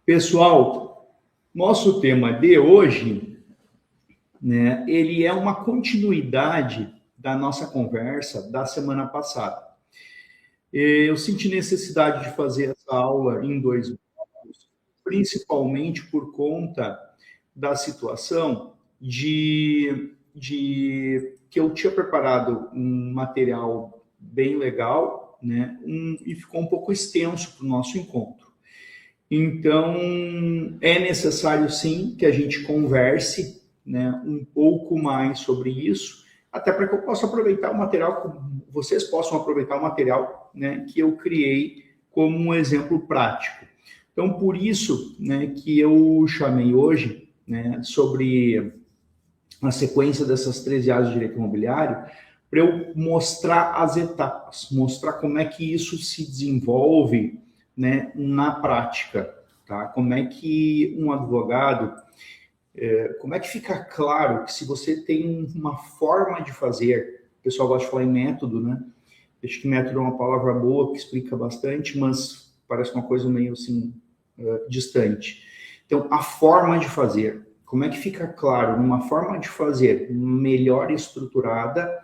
Pessoal, nosso tema de hoje, né, ele é uma continuidade da nossa conversa da semana passada. Eu senti necessidade de fazer essa aula em dois blocos, principalmente por conta da situação de que eu tinha preparado um material bem legal, né, e ficou um pouco extenso para o nosso encontro. Então, é necessário sim que a gente converse, né, um pouco mais sobre isso, até para que eu possa aproveitar o material, vocês possam aproveitar o material, né, que eu criei como um exemplo prático. Então, por isso, né, que eu chamei hoje, né, sobre a sequência dessas 13 áreas de direito imobiliário, para eu mostrar as etapas, mostrar como é que isso se desenvolve, né, na prática, tá? Como é que um advogado, como é que fica claro que se você tem uma forma de fazer, o pessoal gosta de falar em método, né? Acho que método é uma palavra boa que explica bastante, mas parece uma coisa meio assim, distante. Então, a forma de fazer, como é que fica claro numa forma de fazer melhor estruturada,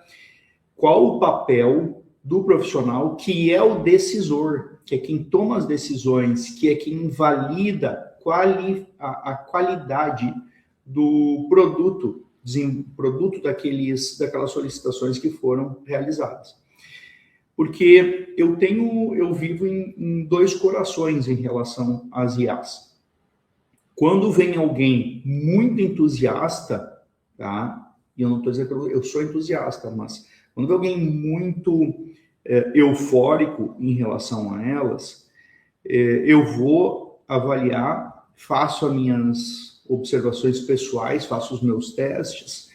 qual o papel do profissional que é o decisor, que é quem toma as decisões, que é quem valida a qualidade do produto daquelas solicitações que foram realizadas. Porque eu vivo em dois corações em relação às IAs. Quando vem alguém muito entusiasta, tá? E eu não estou dizendo que eu sou entusiasta, mas quando vem alguém muito eufórico em relação a elas, eu vou avaliar, faço as minhas observações pessoais, faço os meus testes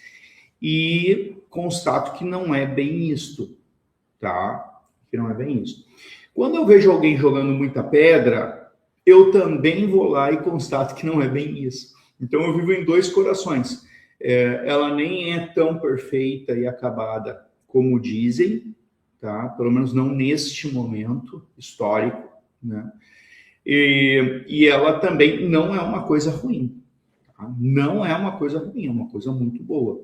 e constato que não é bem isto, tá? Que não é bem isso. Quando eu vejo alguém jogando muita pedra, eu também vou lá e constato que não é bem isso. Então eu vivo em dois corações. Ela nem é tão perfeita e acabada como dizem, tá? Pelo menos não neste momento histórico, né? E ela também não é uma coisa ruim, tá? Não é uma coisa ruim, é uma coisa muito boa.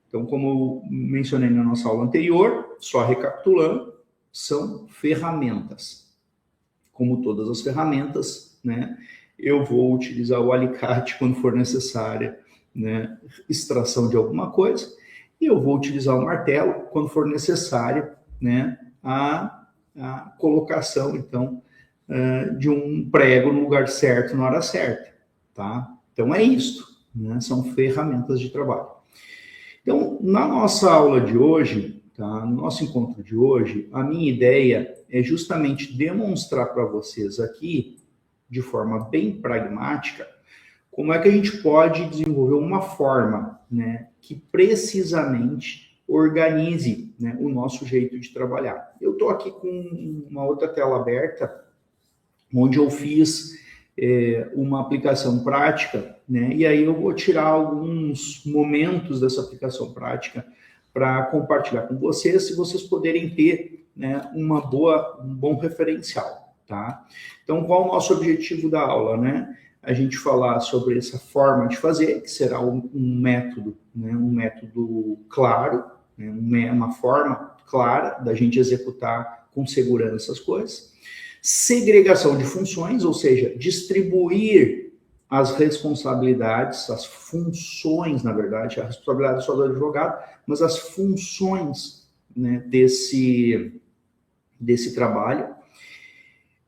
Então, como eu mencionei na nossa aula anterior, só recapitulando, são ferramentas. Como todas as ferramentas, né, eu vou utilizar o alicate quando for necessária, né, extração de alguma coisa, e eu vou utilizar o martelo quando for necessário, né, a colocação, então, de um prego no lugar certo, na hora certa, tá? Então, é isso, né, são ferramentas de trabalho. Então, na nossa aula de hoje, tá, no nosso encontro de hoje, a minha ideia é justamente demonstrar para vocês aqui, de forma bem pragmática, como é que a gente pode desenvolver uma forma, né, que precisamente organize, né, o nosso jeito de trabalhar. Eu estou aqui com uma outra tela aberta, onde eu fiz uma aplicação prática, né? E aí eu vou tirar alguns momentos dessa aplicação prática para compartilhar com vocês, se vocês poderem ter, né, um bom referencial, tá? Então, qual o nosso objetivo da aula, né? A gente falar sobre essa forma de fazer, que será um método, né, um método claro, né, uma forma clara da gente executar com segurança as coisas. Segregação de funções, ou seja, distribuir as responsabilidades, as funções, na verdade, a responsabilidade é só do advogado, mas as funções, né, desse trabalho.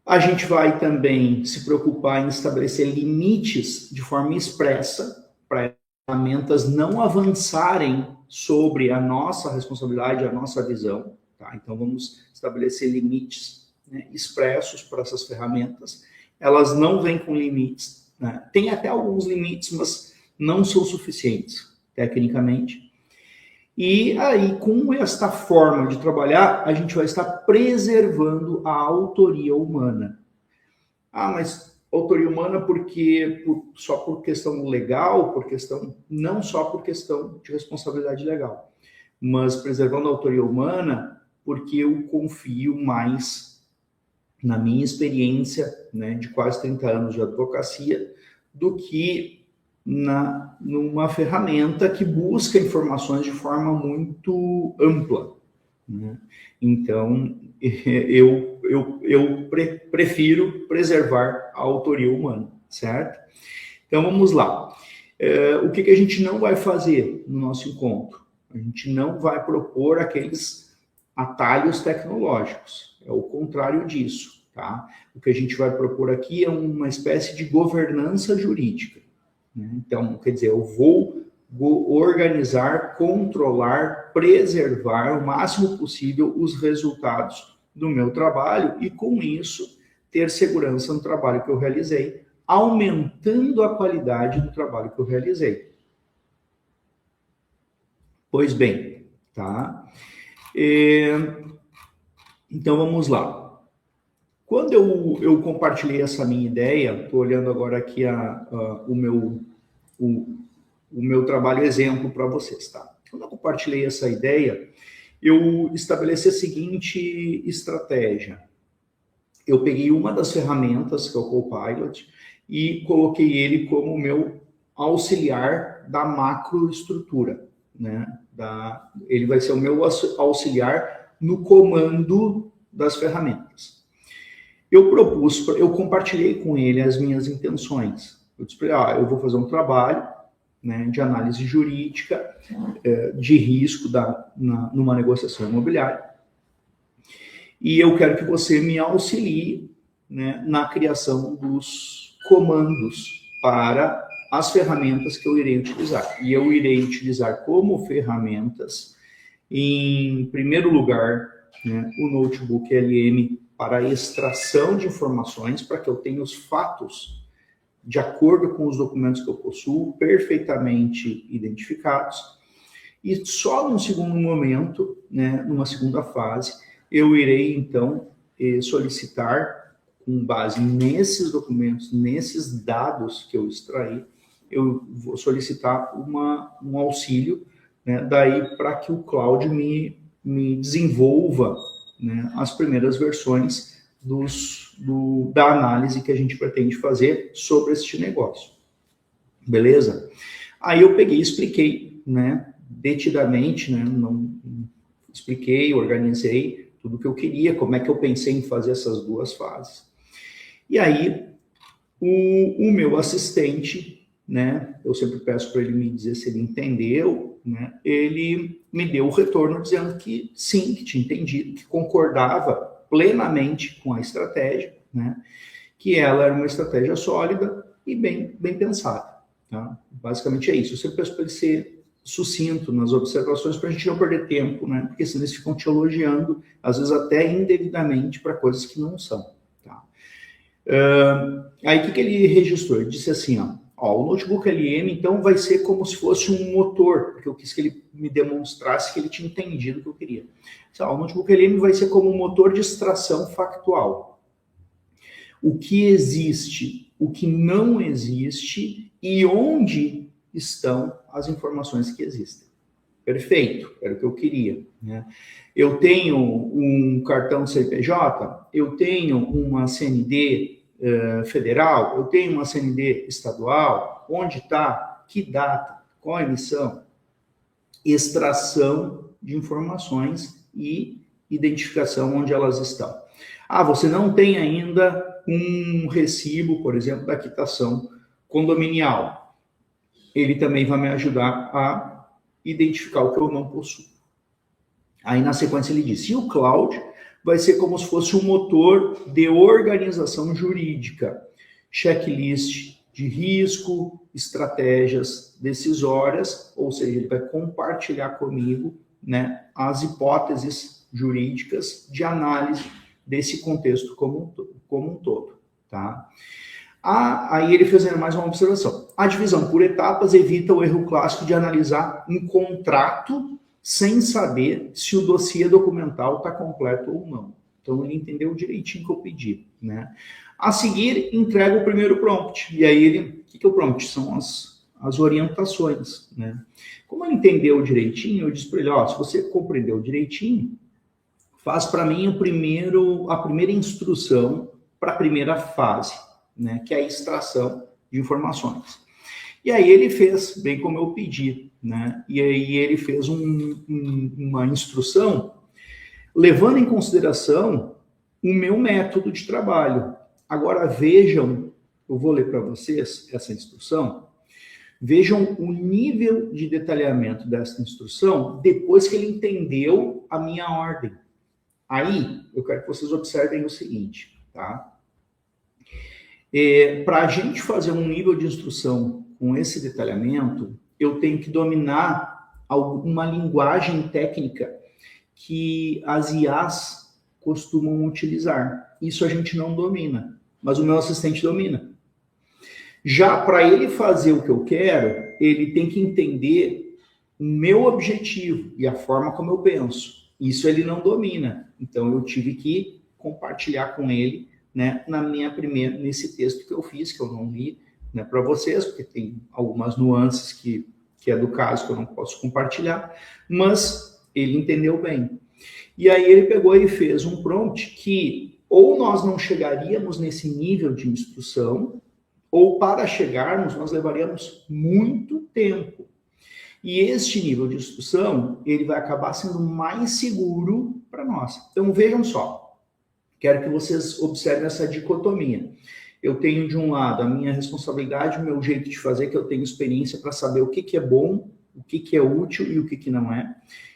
A gente vai também se preocupar em estabelecer limites de forma expressa para ferramentas não avançarem sobre a nossa responsabilidade, a nossa visão, tá? Então vamos estabelecer limites, né, expressos para essas ferramentas. Elas não vêm com limites, né? Tem até alguns limites, mas não são suficientes tecnicamente. E aí, com esta forma de trabalhar, a gente vai estar preservando a autoria humana. Ah, mas autoria humana só por questão legal, não só por questão de responsabilidade legal, mas preservando a autoria humana porque eu confio mais na minha experiência, né, de quase 30 anos de advocacia, do que numa ferramenta que busca informações de forma muito ampla, né? Então, eu prefiro preservar a autoria humana, certo? Então, vamos lá. O que a gente não vai fazer no nosso encontro? A gente não vai propor aqueles atalhos tecnológicos. É o contrário disso, tá? O que a gente vai propor aqui é uma espécie de governança jurídica, né? Então, quer dizer, eu vou organizar, controlar, preservar o máximo possível os resultados do meu trabalho e, com isso, ter segurança no trabalho que eu realizei, aumentando a qualidade do trabalho que eu realizei. Pois bem, tá? Então, vamos lá. Quando eu compartilhei essa minha ideia, estou olhando agora aqui o meu trabalho exemplo para vocês, tá? Quando eu compartilhei essa ideia, eu estabeleci a seguinte estratégia. Eu peguei uma das ferramentas, que é o Copilot, e coloquei ele como meu auxiliar da macroestrutura, né? Ele vai ser o meu auxiliar no comando das ferramentas. Eu compartilhei com ele as minhas intenções. Eu disse para ele, eu vou fazer um trabalho, né, de análise jurídica, de risco numa negociação imobiliária, e eu quero que você me auxilie, né, na criação dos comandos para as ferramentas que eu irei utilizar. E eu irei utilizar como ferramentas, em primeiro lugar, né, o Notebook LM para extração de informações, para que eu tenha os fatos de acordo com os documentos que eu possuo, perfeitamente identificados. E só num segundo momento, né, numa segunda fase, eu irei, então, solicitar, com base nesses documentos, nesses dados que eu extraí, eu vou solicitar um auxílio, né, daí para que o Cloud me desenvolva, né, as primeiras versões da análise que a gente pretende fazer sobre este negócio. Beleza? Aí eu peguei e expliquei, né, detidamente, né, expliquei, organizei tudo o que eu queria, como é que eu pensei em fazer essas duas fases. E aí, o meu assistente, né, eu sempre peço para ele me dizer se ele entendeu, né, ele me deu o retorno dizendo que sim, que tinha entendido, que concordava plenamente com a estratégia, né, que ela era uma estratégia sólida e bem pensada. Tá? Basicamente é isso. Eu sempre peço para ele ser sucinto nas observações para a gente não perder tempo, né, porque senão eles ficam te elogiando, às vezes até indevidamente, para coisas que não são. Tá? Aí o que ele registrou? Ele disse assim, ó, o Notebook LM, então, vai ser como se fosse um motor, porque eu quis que ele me demonstrasse que ele tinha entendido o que eu queria. Então, o Notebook LM vai ser como um motor de extração factual. O que existe, o que não existe e onde estão as informações que existem. Perfeito, era o que eu queria, né? Eu tenho um cartão CNPJ, eu tenho uma CND federal, eu tenho uma CND estadual, onde está, que data, qual a emissão, extração de informações e identificação onde elas estão. Você não tem ainda um recibo, por exemplo, da quitação condominial. Ele também vai me ajudar a identificar o que eu não possuo. Aí, na sequência, ele disse, e o Cloud vai ser como se fosse um motor de organização jurídica, checklist de risco, estratégias decisórias, ou seja, ele vai compartilhar comigo, né, as hipóteses jurídicas de análise desse contexto como um todo. Tá? Aí ele fez mais uma observação. A divisão por etapas evita o erro clássico de analisar um contrato sem saber se o dossiê documental está completo ou não. Então, ele entendeu direitinho o que eu pedi, né? A seguir, entrega o primeiro prompt. E aí, o que é o prompt? São as orientações, né? Como ele entendeu direitinho, eu disse para ele, se você compreendeu direitinho, faz para mim a primeira instrução para a primeira fase, né, que é a extração de informações. E aí ele fez, bem como eu pedi, né, e aí ele fez uma instrução levando em consideração o meu método de trabalho. Agora vejam, eu vou ler para vocês essa instrução, vejam o nível de detalhamento dessa instrução depois que ele entendeu a minha ordem. Aí, eu quero que vocês observem o seguinte, tá? Para a gente fazer um nível de instrução com esse detalhamento, eu tenho que dominar alguma linguagem técnica que as IAs costumam utilizar. Isso a gente não domina, mas o meu assistente domina. Já para ele fazer o que eu quero, ele tem que entender o meu objetivo e a forma como eu penso. Isso ele não domina. Então eu tive que compartilhar com ele, né, nesse texto que eu fiz, que eu não li, né, para vocês, porque tem algumas nuances que é do caso que eu não posso compartilhar, mas ele entendeu bem. E aí ele pegou e fez um prompt que ou nós não chegaríamos nesse nível de instrução, ou para chegarmos nós levaríamos muito tempo. E este nível de instrução, ele vai acabar sendo mais seguro para nós. Então vejam só, quero que vocês observem essa dicotomia. Eu tenho de um lado a minha responsabilidade, o meu jeito de fazer, que eu tenho experiência para saber o que é bom, o que é útil e o que não é.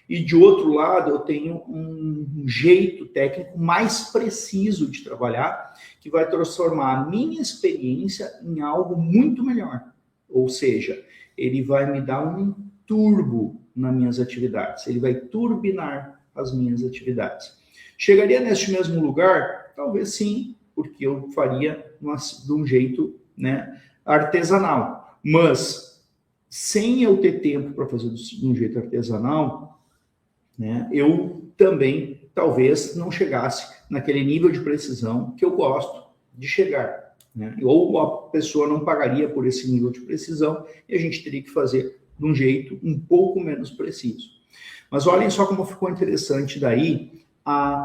E de outro lado, eu tenho um jeito técnico mais preciso de trabalhar, que vai transformar a minha experiência em algo muito melhor. Ou seja, ele vai me dar um turbo nas minhas atividades, ele vai turbinar as minhas atividades. Chegaria neste mesmo lugar? Talvez sim, porque eu faria de um jeito, né, artesanal. Mas, sem eu ter tempo para fazer de um jeito artesanal, né, eu também talvez não chegasse naquele nível de precisão que eu gosto de chegar, né? Ou a pessoa não pagaria por esse nível de precisão e a gente teria que fazer de um jeito um pouco menos preciso. Mas olhem só como ficou interessante daí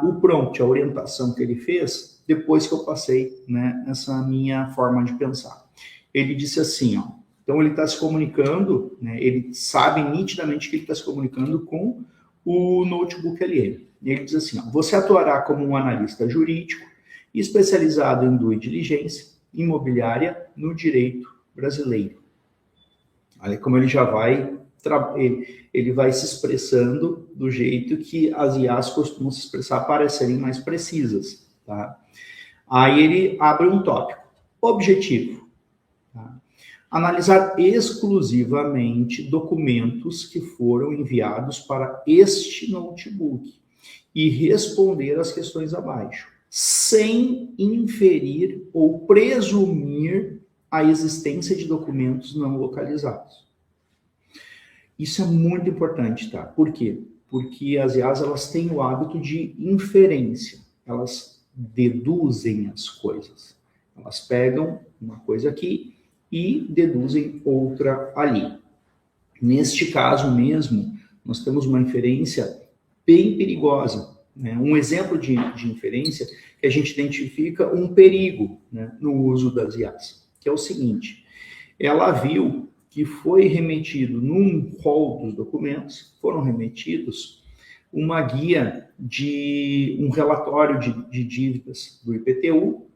o prompt, a orientação que ele fez depois que eu passei, né, essa minha forma de pensar. Ele disse assim, ó, então ele está se comunicando, né, ele sabe nitidamente que ele está se comunicando com o notebook LM. Ele diz assim, ó, você atuará como um analista jurídico especializado em due diligência imobiliária no direito brasileiro. Olha como ele já vai, ele vai se expressando do jeito que as IAs costumam se expressar para serem mais precisas, tá? Aí ele abre um tópico, objetivo, tá? Analisar exclusivamente documentos que foram enviados para este notebook e responder às questões abaixo, sem inferir ou presumir a existência de documentos não localizados. Isso é muito importante, tá? Por quê? Porque as IAs, elas têm o hábito de inferência, elas deduzem as coisas. Elas pegam uma coisa aqui e deduzem outra ali. Neste caso mesmo, nós temos uma inferência bem perigosa, né? Um exemplo de inferência que a gente identifica um perigo, né, no uso das IAs, que é o seguinte, ela viu que foi remetido num rol dos documentos, foram remetidos uma guia de um relatório de dívidas do IPTU,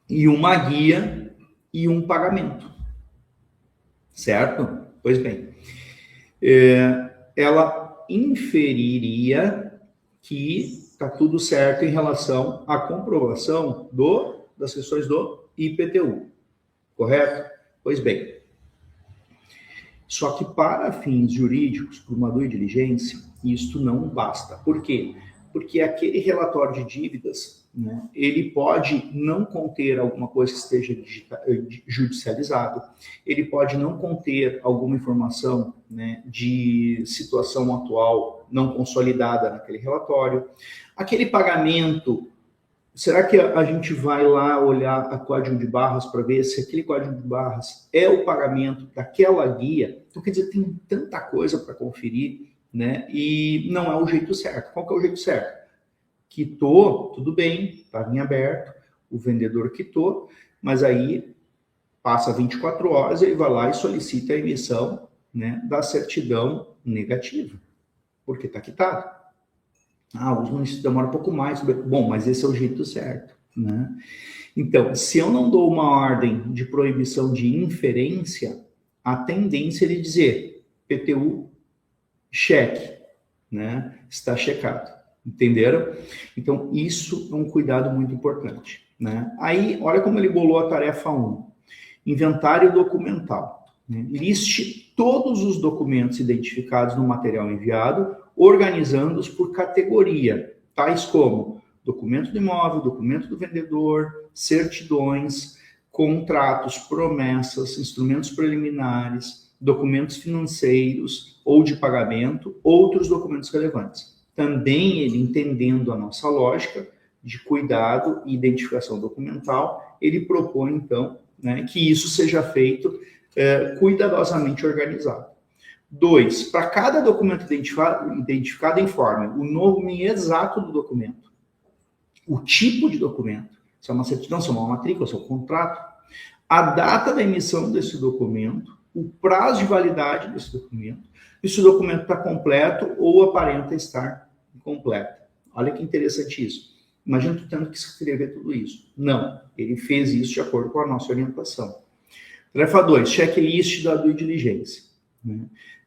e uma guia e um pagamento, certo? Pois bem, ela inferiria que está tudo certo em relação à comprovação das questões do IPTU, correto? Pois bem, só que para fins jurídicos, para uma due diligência, isto não basta. Por quê? Porque aquele relatório de dívidas, né, ele pode não conter alguma coisa que esteja judicializado, ele pode não conter alguma informação, né, de situação atual não consolidada naquele relatório. Aquele pagamento, será que a gente vai lá olhar a código de barras para ver se aquele código de barras é o pagamento daquela guia? Então, quer dizer, tem tanta coisa para conferir, né? E não é o jeito certo. Qual que é o jeito certo? Quitou, tudo bem, estava em aberto, o vendedor quitou, mas aí passa 24 horas, ele vai lá e solicita a emissão, né, da certidão negativa, porque está quitado. Os municípios demoram um pouco mais. Bom, mas esse é o jeito certo, né? Então, se eu não dou uma ordem de proibição de inferência, a tendência é ele dizer PTU, cheque, né? Está checado. Entenderam? Então, isso é um cuidado muito importante, né? Aí, olha como ele bolou a tarefa 1. Inventário documental. Né? Liste todos os documentos identificados no material enviado, organizando-os por categoria, tais como documento do imóvel, documento do vendedor, certidões, contratos, promessas, instrumentos preliminares, documentos financeiros ou de pagamento, outros documentos relevantes. Também ele, entendendo a nossa lógica de cuidado e identificação documental, ele propõe, então, né, que isso seja feito cuidadosamente organizado. 2, para cada documento identificado, informe o nome exato do documento, o tipo de documento, se é uma certidão, se é uma matrícula, se é um contrato, a data da emissão desse documento, o prazo de validade desse documento, e se o documento está completo ou aparenta estar incompleto. Olha que interessante isso. Imagina tu tendo que escrever tudo isso. Não, ele fez isso de acordo com a nossa orientação. Tarefa 2, checklist da due diligência. Né?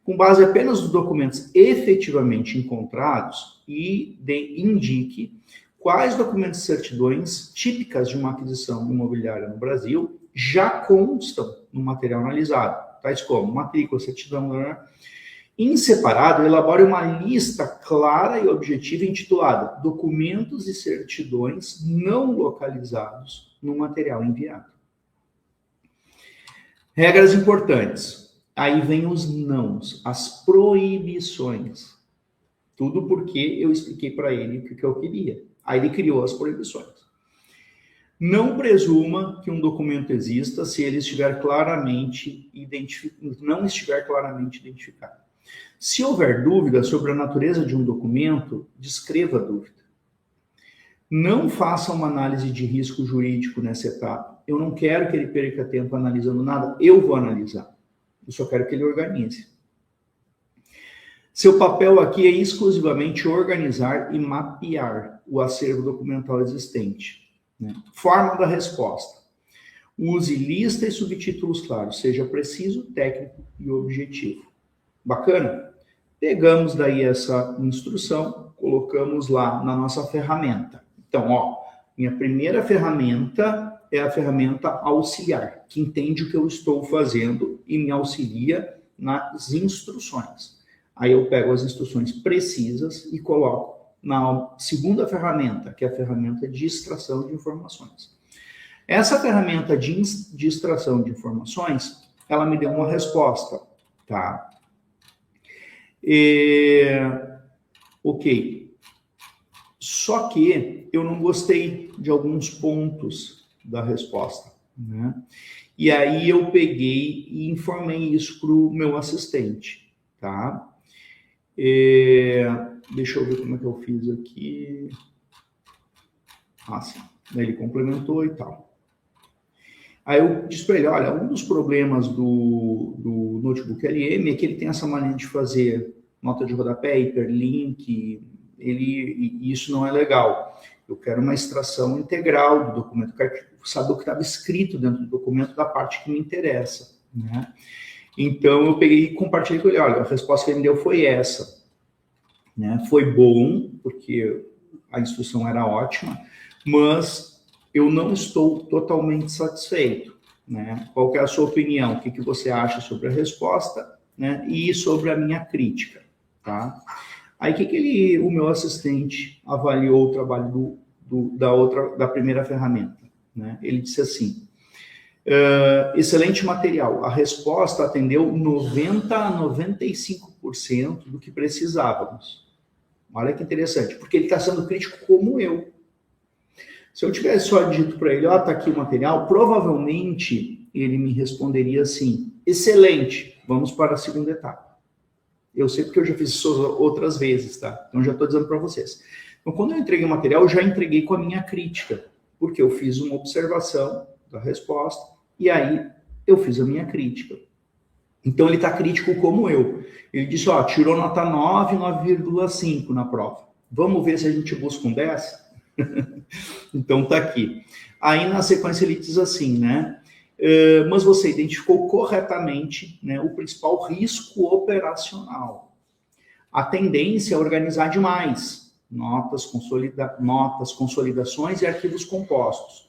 Com base apenas nos documentos efetivamente encontrados indique quais documentos e certidões típicas de uma aquisição imobiliária no Brasil já constam no material analisado, tais como matrícula, certidão, né? Em separado, elabore uma lista clara e objetiva intitulada Documentos e Certidões não localizados no material enviado. Regras importantes. Aí vem os nãos, as proibições. Tudo porque eu expliquei para ele o que eu queria. Aí ele criou as proibições. Não presuma que um documento exista se ele estiver claramente não estiver claramente identificado. Se houver dúvida sobre a natureza de um documento, descreva a dúvida. Não faça uma análise de risco jurídico nessa etapa. Eu não quero que ele perca tempo analisando nada, eu vou analisar. Eu só quero que ele organize. Seu papel aqui é exclusivamente organizar e mapear o acervo documental existente. Né? Forma da resposta. Use lista e subtítulos claros, seja preciso, técnico e objetivo. Bacana? Pegamos daí essa instrução, colocamos lá na nossa ferramenta. Então, minha primeira ferramenta é a ferramenta auxiliar, que entende o que eu estou fazendo e me auxilia nas instruções. Aí eu pego as instruções precisas e coloco na segunda ferramenta, que é a ferramenta de extração de informações. Essa ferramenta de extração de informações, ela me deu uma resposta, tá? Ok. Só que eu não gostei de alguns pontos da resposta, né? E aí eu peguei e informei isso para o meu assistente, tá? Deixa eu ver como é que eu fiz aqui. Sim. Ele complementou e tal. Aí eu disse para ele, olha, um dos problemas do notebook LM é que ele tem essa maneira de fazer nota de rodapé, hiperlink, e isso não é legal. Eu quero uma extração integral do documento, eu quero saber o que estava escrito dentro do documento da parte que me interessa, né? Então eu peguei e compartilhei com ele, olha, a resposta que ele me deu foi essa, né? Foi bom, porque a instrução era ótima, mas eu não estou totalmente satisfeito, né? Qual que é a sua opinião? O que você acha sobre a resposta, né? E sobre a minha crítica, tá? Aí o meu assistente avaliou o trabalho da primeira ferramenta, né? Ele disse assim, excelente material, a resposta atendeu 90% a 95% do que precisávamos. Olha que interessante, porque ele está sendo crítico como eu. Se eu tivesse só dito para ele, tá aqui o material, provavelmente ele me responderia assim, excelente, vamos para a segunda etapa. Eu sei porque eu já fiz isso outras vezes, tá? Então já estou dizendo para vocês. Então, quando eu entreguei o material, eu já entreguei com a minha crítica, porque eu fiz uma observação da resposta e aí eu fiz a minha crítica. Então ele está crítico como eu. Ele disse, ó, tirou nota 9, 9,5 na prova. Vamos ver se a gente busca um 10? Então tá aqui. Aí na sequência ele diz assim, né? Mas você identificou corretamente, né, o principal risco operacional. A tendência é organizar demais notas, consolidações e arquivos compostos.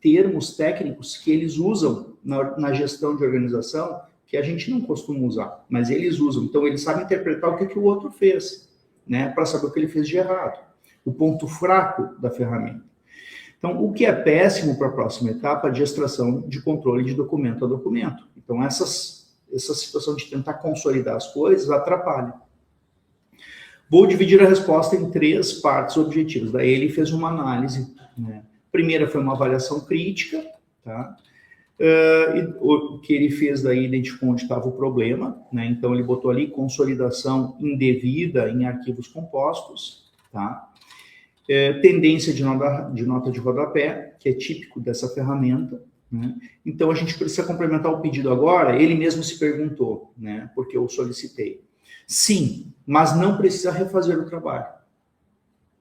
Termos técnicos que eles usam na gestão de organização que a gente não costuma usar, mas eles usam. Então, eles sabem interpretar o que o outro fez, né, para saber o que ele fez de errado. O ponto fraco da ferramenta. Então, o que é péssimo para a próxima etapa de extração de controle de documento a documento. Então, essa situação de tentar consolidar as coisas atrapalha. Vou dividir a resposta em 3 partes objetivas. Daí ele fez uma análise, né? Primeira foi uma avaliação crítica, tá? O que ele fez daí, identificou onde estava o problema, né? Então ele botou ali consolidação indevida em arquivos compostos, tá? Tendência de nota de rodapé, que é típico dessa ferramenta, né? Então a gente precisa complementar o pedido agora. Ele mesmo se perguntou, né? Porque eu solicitei. Sim, mas não precisa refazer o trabalho.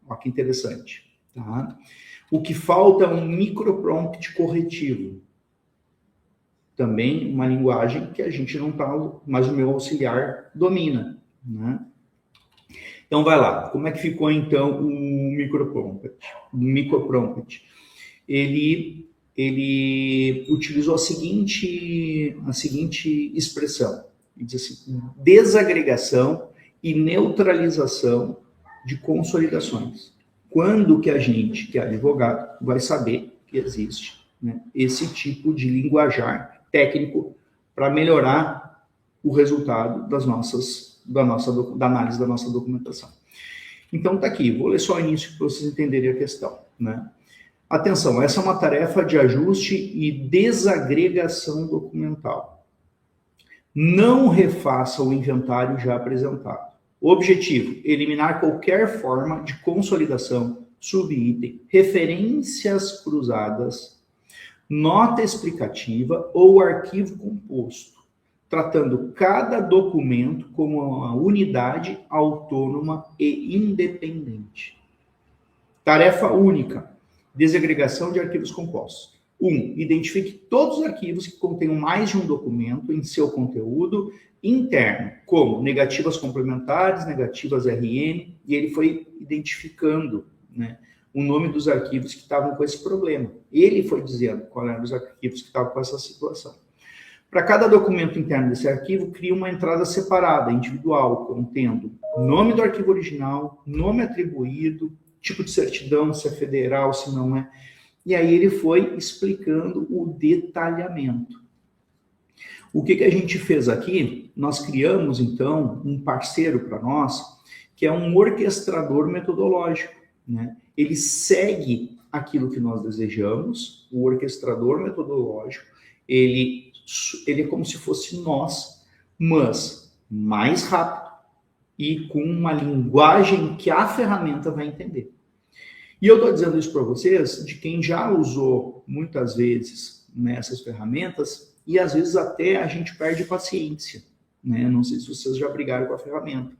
Olha que interessante, tá? O que falta é um microprompt corretivo. Também uma linguagem que a gente não está, mas o meu auxiliar domina, né? Então, vai lá. Como é que ficou, então, o microprompt? O microprompt. Ele utilizou a seguinte expressão. Ele diz assim, desagregação e neutralização de consolidações. Quando que a gente, que é advogado, vai saber que existe, né, esse tipo de linguajar técnico para melhorar o resultado da análise da nossa documentação. Então tá aqui, vou ler só o início para vocês entenderem a questão, né? Atenção, essa é uma tarefa de ajuste e desagregação documental. Não refaça o inventário já apresentado. Objetivo, eliminar qualquer forma de consolidação, subitem, referências cruzadas, nota explicativa ou arquivo composto, tratando cada documento como uma unidade autônoma e independente. Tarefa única, desagregação de arquivos compostos. 1. Identifique todos os arquivos que contenham mais de um documento em seu conteúdo interno, como negativas complementares, negativas RN, e ele foi identificando, né, o nome dos arquivos que estavam com esse problema. Ele foi dizendo qual eram os arquivos que estavam com essa situação. Para cada documento interno desse arquivo, cria uma entrada separada, individual, contendo nome do arquivo original, nome atribuído, tipo de certidão, se é federal, se não é. E aí ele foi explicando o detalhamento. O que a gente fez aqui? Nós criamos, então, um parceiro para nós, que é um orquestrador metodológico, né? Ele segue aquilo que nós desejamos, o orquestrador metodológico, ele é como se fosse nós, mas mais rápido e com uma linguagem que a ferramenta vai entender. E eu estou dizendo isso para vocês de quem já usou muitas vezes, né, essas ferramentas, e às vezes até a gente perde paciência, né? Não sei se vocês já brigaram com a ferramenta.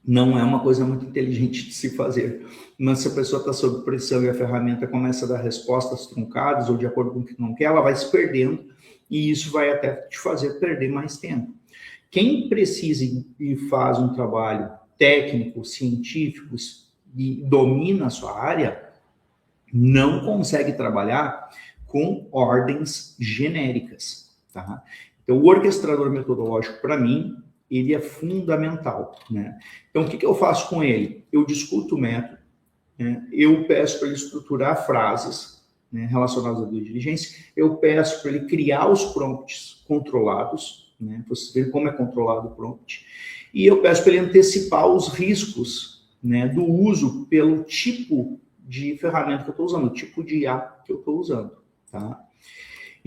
Não é uma coisa muito inteligente de se fazer. Mas se a pessoa está sob pressão e a ferramenta começa a dar respostas truncadas ou de acordo com o que não quer, ela vai se perdendo e isso vai até te fazer perder mais tempo. Quem precisa e faz um trabalho técnico, científico e domina a sua área, não consegue trabalhar com ordens genéricas, tá? Então, o orquestrador metodológico, para mim, ele é fundamental, né? Então, o que eu faço com ele? Eu discuto o método, né? Eu peço para ele estruturar frases, né, relacionadas à due diligência, eu peço para ele criar os prompts controlados, né? Vocês verem como é controlado o prompt, e eu peço para ele antecipar os riscos, né, do uso pelo tipo de ferramenta que eu estou usando, o tipo de IA que eu estou usando, tá?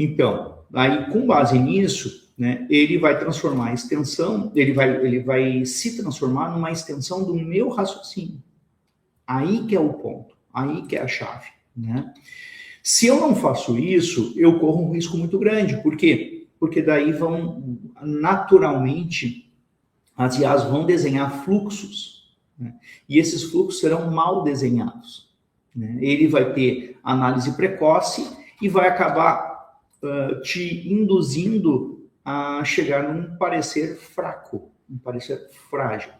Então, aí com base nisso, né, ele vai transformar a extensão, ele vai se transformar numa extensão do meu raciocínio. Aí que é o ponto, aí que é a chave, né? Se eu não faço isso, eu corro um risco muito grande. Por quê? Porque daí vão, naturalmente, as IAs vão desenhar fluxos, né? E esses fluxos serão mal desenhados, né? Ele vai ter análise precoce e vai acabar te induzindo a chegar num parecer fraco, um parecer frágil.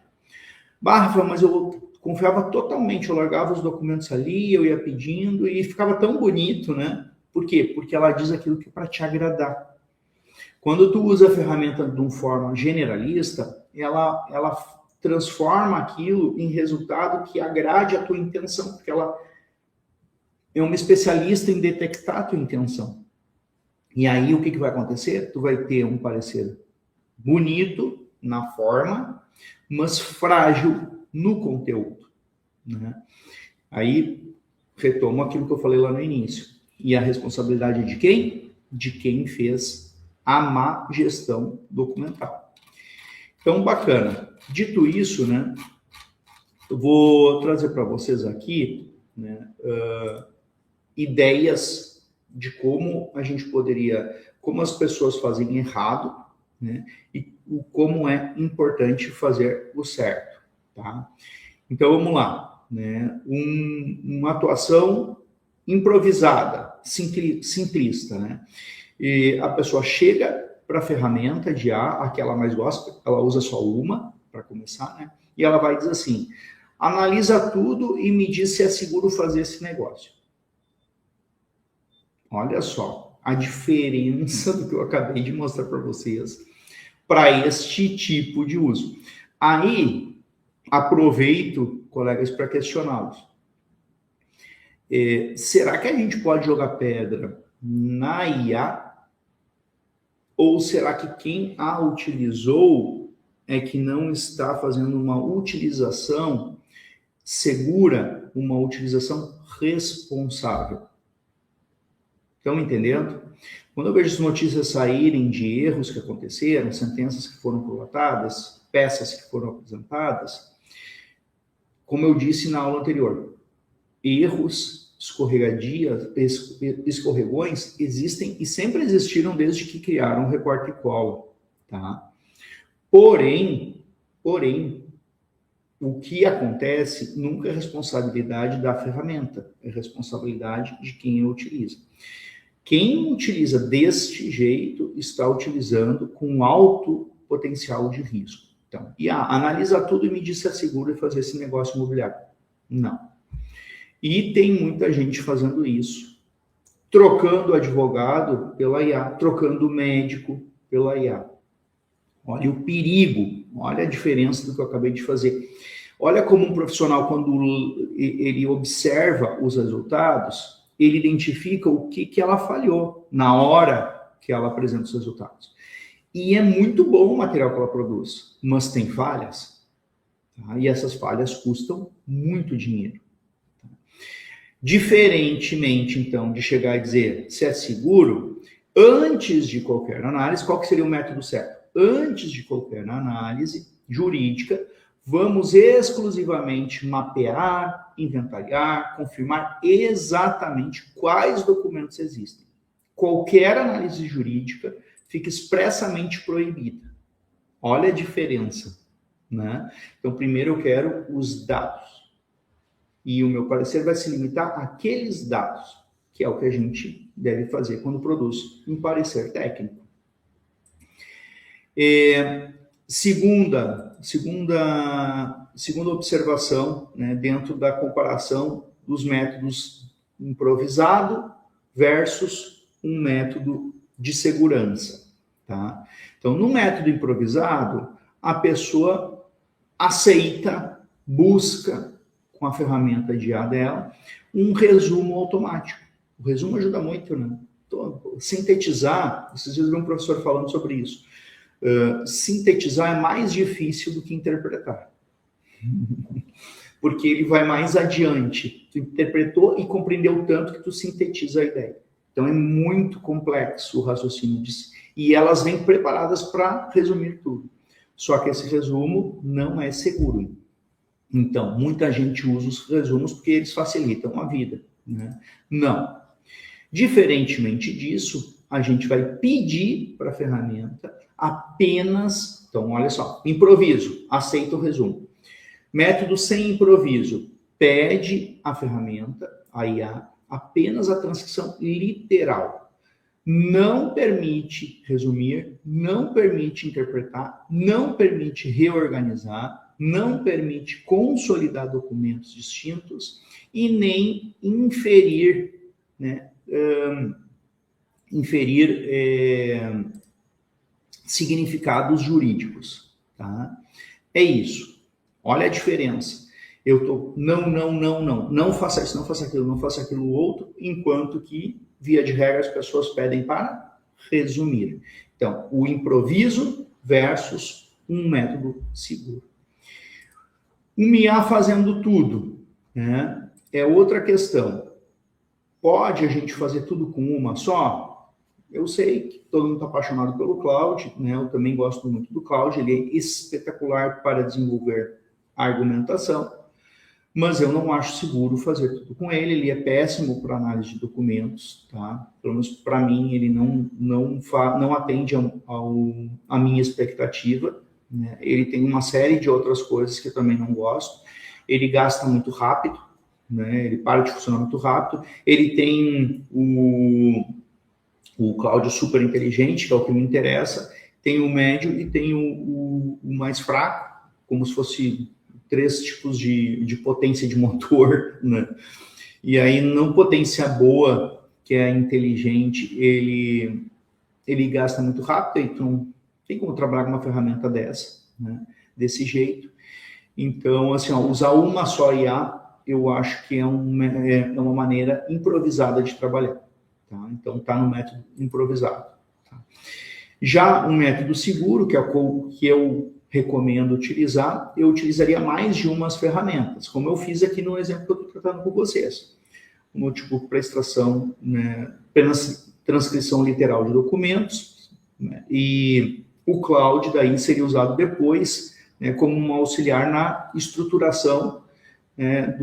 Rafa, mas eu confiava totalmente, eu largava os documentos ali, eu ia pedindo e ficava tão bonito, né? Por quê? Porque ela diz aquilo que é para te agradar. Quando tu usa a ferramenta de uma forma generalista, ela transforma aquilo em resultado que agrade a tua intenção, porque ela é uma especialista em detectar a tua intenção. E aí o que vai acontecer? Tu vai ter um parecer bonito na forma, mas frágil no conteúdo, né? Aí retomo aquilo que eu falei lá no início. E a responsabilidade é de quem? De quem fez a má gestão documental. Então, bacana. Dito isso, né, eu vou trazer para vocês aqui, né, ideias de como a gente poderia, como as pessoas fazem errado, né, e como é importante fazer o certo, tá? Então, vamos lá, né? Uma atuação improvisada, simplista, né? E a pessoa chega para a ferramenta de A, a que ela mais gosta, ela usa só uma, para começar, né? E ela vai dizer assim, analisa tudo e me diz se é seguro fazer esse negócio. Olha só a diferença do que eu acabei de mostrar para vocês para este tipo de uso. Aí, aproveito, colegas, para questioná-los. Será que a gente pode jogar pedra na IA? Ou será que quem a utilizou é que não está fazendo uma utilização segura, uma utilização responsável? Estão entendendo? Quando eu vejo as notícias saírem de erros que aconteceram, sentenças que foram colatadas, peças que foram apresentadas, como eu disse na aula anterior, erros, escorregões existem e sempre existiram desde que criaram o recorte e cola, tá? Porém, o que acontece nunca é responsabilidade da ferramenta, é responsabilidade de quem a utiliza. Quem utiliza deste jeito está utilizando com alto potencial de risco. Então, analisa tudo e me diz se é seguro fazer esse negócio imobiliário. Não. E tem muita gente fazendo isso, trocando advogado pela IA, trocando médico pela IA. Olha o perigo, olha a diferença do que eu acabei de fazer. Olha como um profissional, quando ele observa os resultados, ele identifica o que ela falhou na hora que ela apresenta os resultados. E é muito bom o material que ela produz, mas tem falhas, tá? E essas falhas custam muito dinheiro. Tá? Diferentemente, então, de chegar e dizer se é seguro, antes de qualquer análise, qual que seria o método certo? Antes de qualquer análise jurídica, vamos exclusivamente mapear, inventariar, confirmar exatamente quais documentos existem. Qualquer análise jurídica fica expressamente proibida. Olha a diferença, né? Então, primeiro eu quero os dados. E o meu parecer vai se limitar àqueles dados, que é o que a gente deve fazer quando produz um parecer técnico. Segunda observação, né, dentro da comparação dos métodos improvisado versus um método de segurança, tá? Então, no método improvisado, a pessoa aceita, busca com a ferramenta de IA dela um resumo automático. O resumo ajuda muito, né? Sintetizar, esses dias eu vi um professor falando sobre isso. Sintetizar é mais difícil do que interpretar. Porque ele vai mais adiante. Tu interpretou e compreendeu tanto que tu sintetiza a ideia. Então, é muito complexo o raciocínio disso. E elas vêm preparadas para resumir tudo. Só que esse resumo não é seguro. Então, muita gente usa os resumos porque eles facilitam a vida, né? Não. Diferentemente disso, a gente vai pedir para a ferramenta apenas... Então, olha só, improviso, aceita o resumo. Método sem improviso, pede à ferramenta, a IA, apenas a transcrição literal. Não permite resumir, não permite interpretar, não permite reorganizar, não permite consolidar documentos distintos e nem inferir, né, significados jurídicos. Tá? É isso. Olha a diferença. Eu tô não faça isso, não faça aquilo, não faça aquilo outro, enquanto que, via de regra, as pessoas pedem para resumir. Então, o improviso versus um método seguro. Um IA fazendo tudo, né, é outra questão. Pode a gente fazer tudo com uma só? Eu sei que todo mundo está apaixonado pelo Claude, né? Eu também gosto muito do Claude, ele é espetacular para desenvolver argumentação, mas eu não acho seguro fazer tudo com ele. Ele é péssimo para análise de documentos, tá? Pelo menos para mim, ele não atende a minha expectativa, né? Ele tem uma série de outras coisas que eu também não gosto. Ele gasta muito rápido, né? Ele para de funcionar muito rápido. Ele tem o Cláudio super inteligente, que é o que me interessa. Tem o médio e tem o mais fraco, como se fosse 3 tipos de potência de motor, né? E aí, não potência boa, que é inteligente, ele gasta muito rápido, então tem como trabalhar com uma ferramenta dessa, né? Desse jeito. Então, assim, usar uma só IA, eu acho que é uma maneira improvisada de trabalhar. Tá? Então, está no método improvisado. Tá? Já um método seguro, que é o que eu recomendo utilizar, eu utilizaria mais de umas ferramentas, como eu fiz aqui no exemplo que eu estou tratando com vocês. Como tipo para extração, né, transcrição literal de documentos, né, e o Cloud daí seria usado depois, né, como um auxiliar na estruturação, né,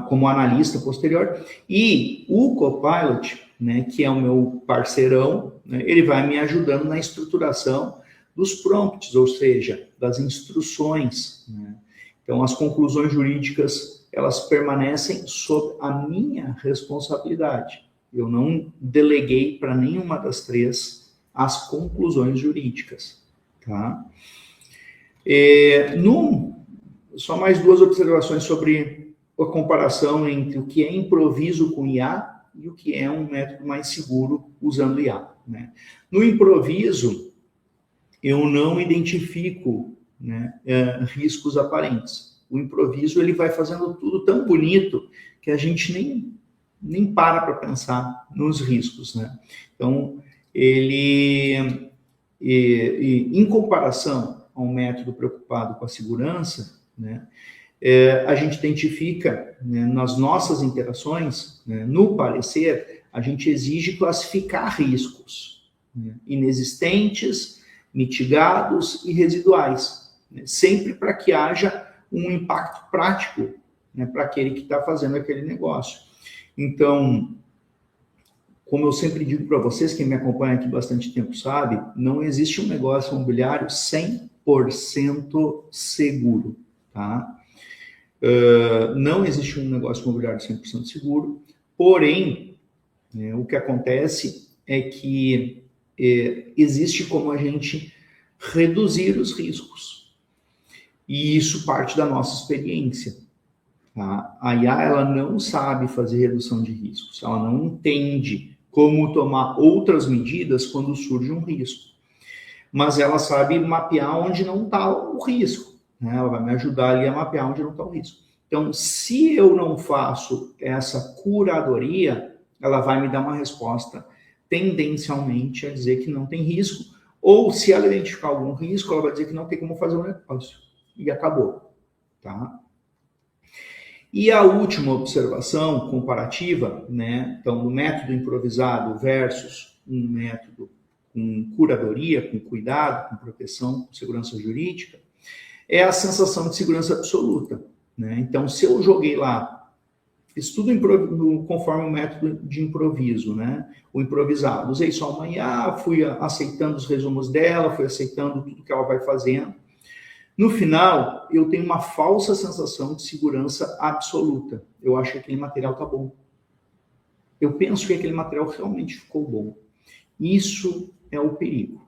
como analista posterior, e o Copilot, né, que é o meu parceirão, né, ele vai me ajudando na estruturação dos prompts, ou seja, das instruções, né? Então, as conclusões jurídicas, elas permanecem sob a minha responsabilidade. Eu não deleguei para nenhuma das 3 as conclusões jurídicas, tá? Só mais 2 observações sobre a comparação entre o que é improviso com IA e o que é um método mais seguro usando IA, né? No improviso, eu não identifico, né, riscos aparentes. O improviso, ele vai fazendo tudo tão bonito que a gente nem para pensar nos riscos, né? Então, em comparação a um método preocupado com a segurança, né, a gente identifica, né, nas nossas interações, né, no parecer, a gente exige classificar riscos, né, inexistentes, mitigados e residuais, né, sempre para que haja um impacto prático, né, para aquele que está fazendo aquele negócio. Então, como eu sempre digo para vocês, quem me acompanha aqui bastante tempo sabe, não existe um negócio imobiliário 100% seguro, tá? Não existe um negócio imobiliário 100% seguro, porém, né, o que acontece é que existe como a gente reduzir os riscos. E isso parte da nossa experiência. Tá? A IA, ela não sabe fazer redução de riscos, ela não entende como tomar outras medidas quando surge um risco. Mas ela sabe mapear onde não está o risco, né? Ela vai me ajudar ali a mapear onde não está o risco. Então, se eu não faço essa curadoria, ela vai me dar uma resposta tendencialmente a dizer que não tem risco, ou se ela identificar algum risco, ela vai dizer que não tem como fazer um negócio. E acabou, tá? E a última observação comparativa, né, então, do método improvisado versus um método com curadoria, com cuidado, com proteção, com segurança jurídica, é a sensação de segurança absoluta, né? Então, se eu joguei lá, fiz tudo conforme o método de improviso, né? O improvisado, usei só uma IA, fui aceitando os resumos dela, fui aceitando tudo que ela vai fazendo. No final, eu tenho uma falsa sensação de segurança absoluta. Eu acho que aquele material está bom. Eu penso que aquele material realmente ficou bom. Isso é o perigo.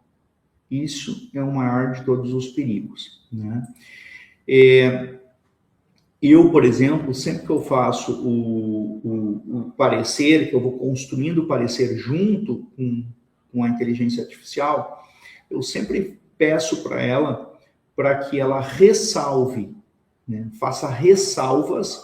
Isso é o maior de todos os perigos, né? Eu, por exemplo, sempre que eu faço o parecer, que eu vou construindo o parecer junto com a inteligência artificial, eu sempre peço para ela para que ela ressalve, né? Faça ressalvas,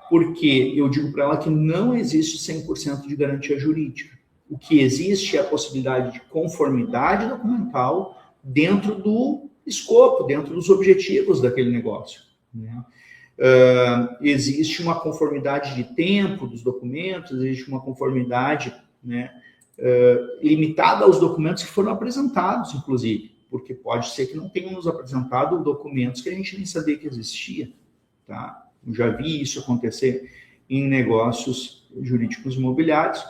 porque eu digo para ela que não existe 100% de garantia jurídica. O que existe é a possibilidade de conformidade documental dentro do escopo, dentro dos objetivos daquele negócio, né? Existe uma conformidade de tempo dos documentos, existe uma conformidade, né, limitada aos documentos que foram apresentados, inclusive, porque pode ser que não tenham nos apresentado documentos que a gente nem sabia que existia, tá? Eu já vi isso acontecer em negócios jurídicos imobiliários.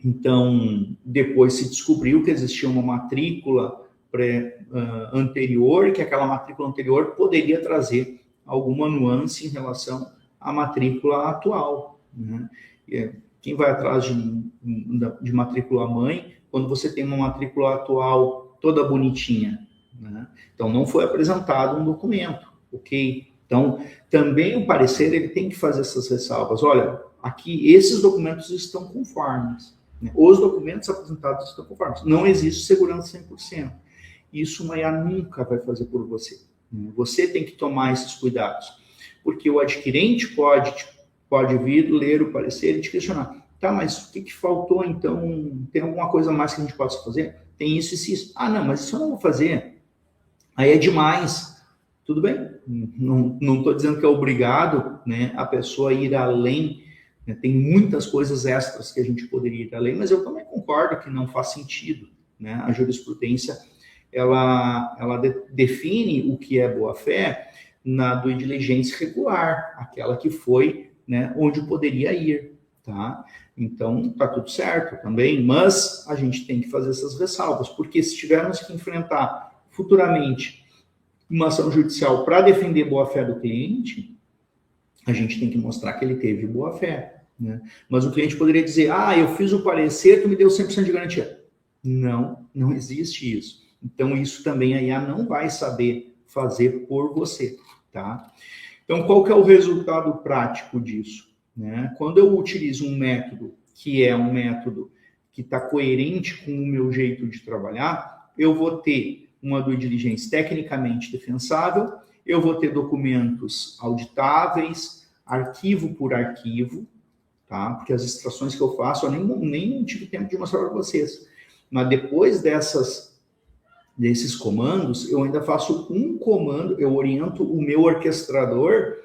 Então, depois se descobriu que existia uma matrícula anterior, que aquela matrícula anterior poderia trazer alguma nuance em relação à matrícula atual, né? Quem vai atrás de matrícula mãe, quando você tem uma matrícula atual toda bonitinha, né? Então, não foi apresentado um documento, ok? Então, também o parecer ele tem que fazer essas ressalvas. Olha, aqui esses documentos estão conformes, né? Os documentos apresentados estão conformes. Não existe segurança 100%. Isso uma IA nunca vai fazer por você. Você tem que tomar esses cuidados, porque o adquirente pode vir, ler o parecer e te questionar. Tá, mas o que faltou então? Tem alguma coisa mais que a gente possa fazer? Tem isso e isso. Ah, não, mas isso eu não vou fazer. Aí é demais. Tudo bem, não estou dizendo que é obrigado, né, a pessoa ir além, né? Tem muitas coisas extras que a gente poderia ir além, mas eu também concordo que não faz sentido, né? A jurisprudência, ela define o que é boa-fé na due diligência regular, aquela que foi, né, onde poderia ir, tá? Então, tá tudo certo também, mas a gente tem que fazer essas ressalvas, porque se tivermos que enfrentar futuramente uma ação judicial para defender boa-fé do cliente, a gente tem que mostrar que ele teve boa-fé, né? Mas o cliente poderia dizer, eu fiz o parecer, tu me deu 100% de garantia. Não existe isso. Então, isso também a IA não vai saber fazer por você, tá? Então, qual que é o resultado prático disso, né? Quando eu utilizo um método que é um método que está coerente com o meu jeito de trabalhar, eu vou ter uma due diligence tecnicamente defensável, eu vou ter documentos auditáveis, arquivo por arquivo, tá? Porque as extrações que eu faço, eu nem tive tempo de mostrar para vocês. Mas depois desses comandos, eu ainda faço um comando, eu oriento o meu orquestrador,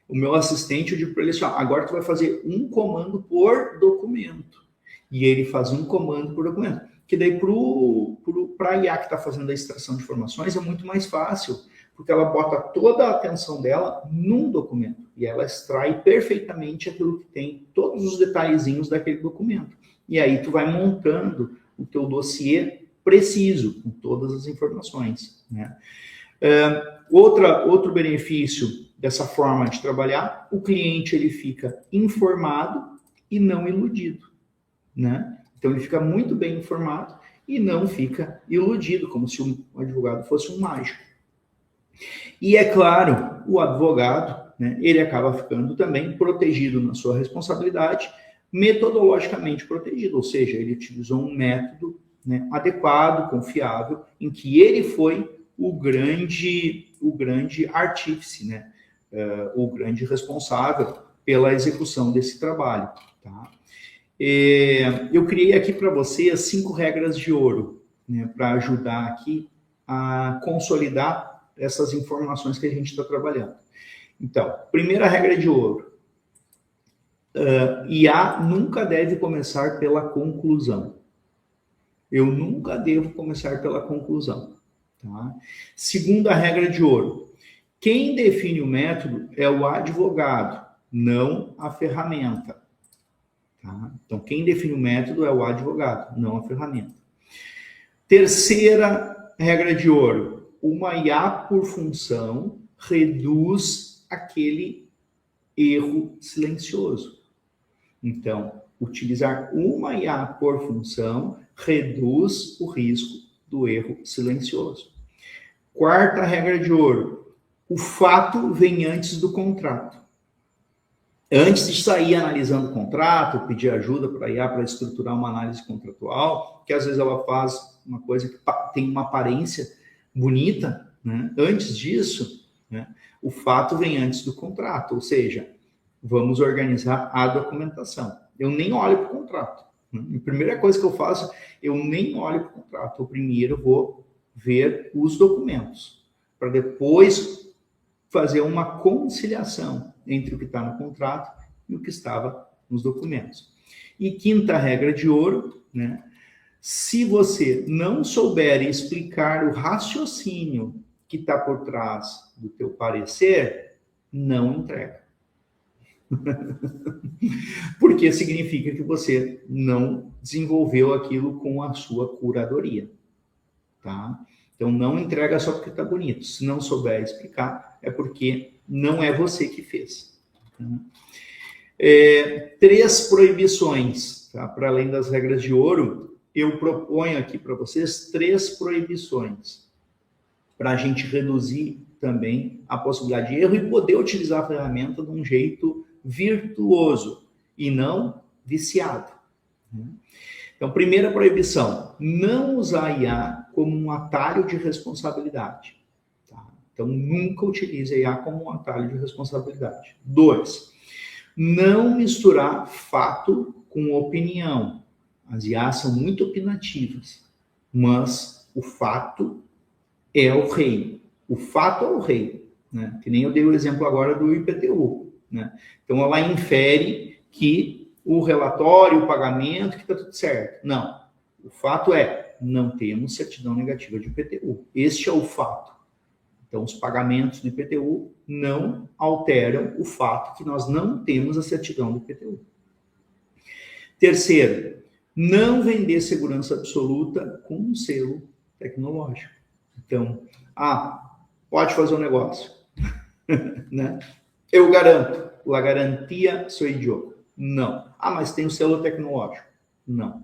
o meu assistente, eu digo para ele assim, agora tu vai fazer um comando por documento. E ele faz um comando por documento. Que daí para a IA que está fazendo a extração de informações é muito mais fácil, porque ela bota toda a atenção dela num documento e ela extrai perfeitamente aquilo que tem, todos os detalhezinhos daquele documento. E aí tu vai montando o teu dossiê preciso, com todas as informações, né? Outro benefício dessa forma de trabalhar, o cliente ele fica informado e não iludido, né? Então, ele fica muito bem informado e não fica iludido, como se um advogado fosse um mágico. E, é claro, o advogado, né, ele acaba ficando também protegido na sua responsabilidade, metodologicamente protegido, ou seja, ele utilizou um método, né, adequado, confiável, em que ele foi o grande artífice, né, o grande responsável pela execução desse trabalho, tá? Eu criei aqui para você 5 regras de ouro, né, para ajudar aqui a consolidar essas informações que a gente está trabalhando. Então, primeira regra de ouro. IA nunca deve começar pela conclusão. Eu nunca devo começar pela conclusão. Tá? Segunda regra de ouro. Quem define o método é o advogado, não a ferramenta. Tá? Então, quem define o método é o advogado, não a ferramenta. Terceira regra de ouro. Uma IA por função reduz aquele erro silencioso. Então, utilizar uma IA por função reduz o risco do erro silencioso. Quarta regra de ouro. O fato vem antes do contrato. Antes de sair analisando o contrato, pedir ajuda para a IA para estruturar uma análise contratual, que às vezes ela faz uma coisa que tem uma aparência bonita, né? Antes disso, né, o fato vem antes do contrato, ou seja, vamos organizar a documentação. Eu nem olho para o contrato. Né? A primeira coisa que eu faço, eu nem olho para o contrato. Eu primeiro vou ver os documentos, para depois fazer uma conciliação entre o que está no contrato e o que estava nos documentos. E quinta regra de ouro, né? Se você não souber explicar o raciocínio que está por trás do teu parecer, não entrega. Porque significa que você não desenvolveu aquilo com a sua curadoria, tá? Então, não entrega só porque está bonito. Se não souber explicar, é porque não é você que fez. Tá? 3 proibições, tá? Para além das regras de ouro, eu proponho aqui para vocês 3 proibições para a gente reduzir também a possibilidade de erro e poder utilizar a ferramenta de um jeito virtuoso e não viciado. Então, primeira proibição, não usar IA como um atalho de responsabilidade. Tá? Então, nunca utilize a IA como um atalho de responsabilidade. 2, não misturar fato com opinião. As IAs são muito opinativas, mas o fato é o rei. O fato é o rei. Né? Que nem eu dei o exemplo agora do IPTU. Né? Então, ela infere que o relatório, o pagamento, que está tudo certo. Não. O fato é, não temos certidão negativa de IPTU. Este é o fato. Então, os pagamentos do IPTU não alteram o fato que nós não temos a certidão do IPTU. Terceiro, não vender segurança absoluta com um selo tecnológico. Então, pode fazer um negócio. Né? Eu garanto. La garantia sou eu. Não. Mas tem o selo tecnológico. Não.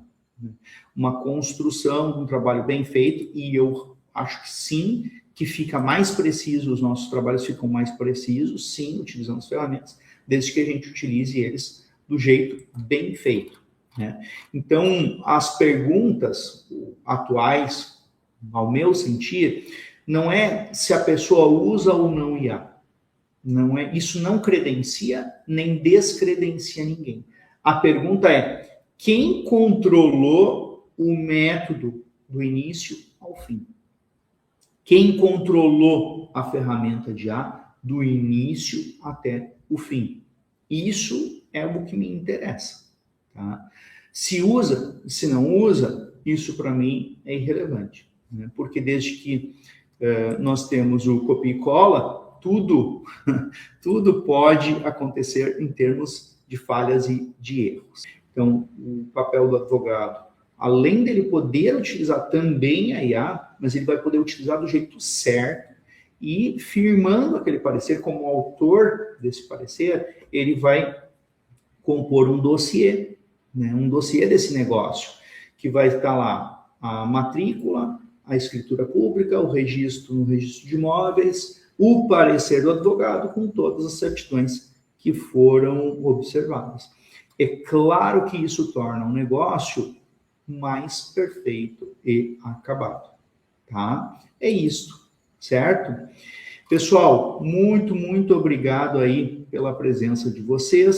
Uma construção, um trabalho bem feito, e eu acho que sim, que fica mais preciso, os nossos trabalhos ficam mais precisos, sim, utilizando as ferramentas, desde que a gente utilize eles do jeito bem feito. Né? Então, as perguntas atuais, ao meu sentir, não é se a pessoa usa ou não IA. Não é, isso não credencia nem descredencia ninguém. A pergunta é: quem controlou o método do início ao fim? Quem controlou a ferramenta de IA do início até o fim? Isso é o que me interessa. Tá? Se usa, se não usa, isso para mim é irrelevante. Né? Porque desde que nós temos o copia e cola, tudo pode acontecer em termos de falhas e de erros. Então, o papel do advogado, além dele poder utilizar também a IA, mas ele vai poder utilizar do jeito certo e, firmando aquele parecer, como autor desse parecer, ele vai compor um dossiê, né? Um dossiê desse negócio, que vai estar lá a matrícula, a escritura pública, o registro no registro de imóveis, o parecer do advogado com todas as certidões que foram observadas. É claro que isso torna o negócio mais perfeito e acabado, tá? É isto, certo? Pessoal, muito obrigado aí pela presença de vocês.